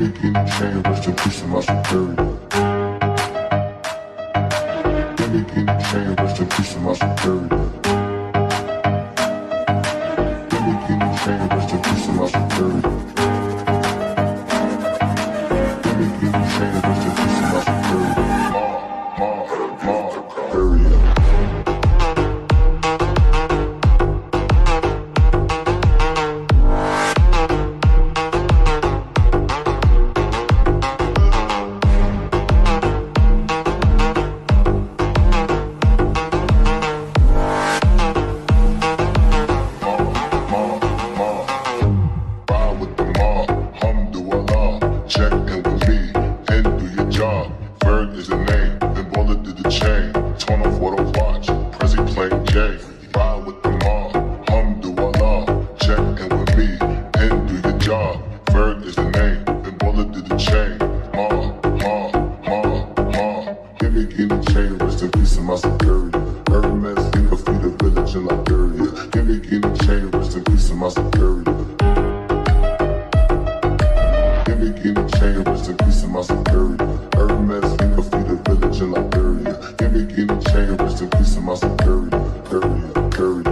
me guinea chain, rest in peace to my superior. Give me guinea chain, rest in peace to my superior. Give me guinea chain, rest in peace to my superior. Give me guinea chain, rest in peace to my superior. Superior. Check in with me and do your job. Ferg is the name, then bullet did the chain. Torn off what I watch, Prezi playing J. Ride with the mob, alhamdulillah. Check in with me and do your job. Ferg is the name, then bullet did the chain. Give me guinea chain, rest in peace to my superior. Hermes, think of the village in Liberia. Give me guinea chain, rest in peace to my superior. Give me guinea chain, rest in peace to my superior. Hermes, think of the village in Liberia. Give me guinea chain, rest in peace to my superior.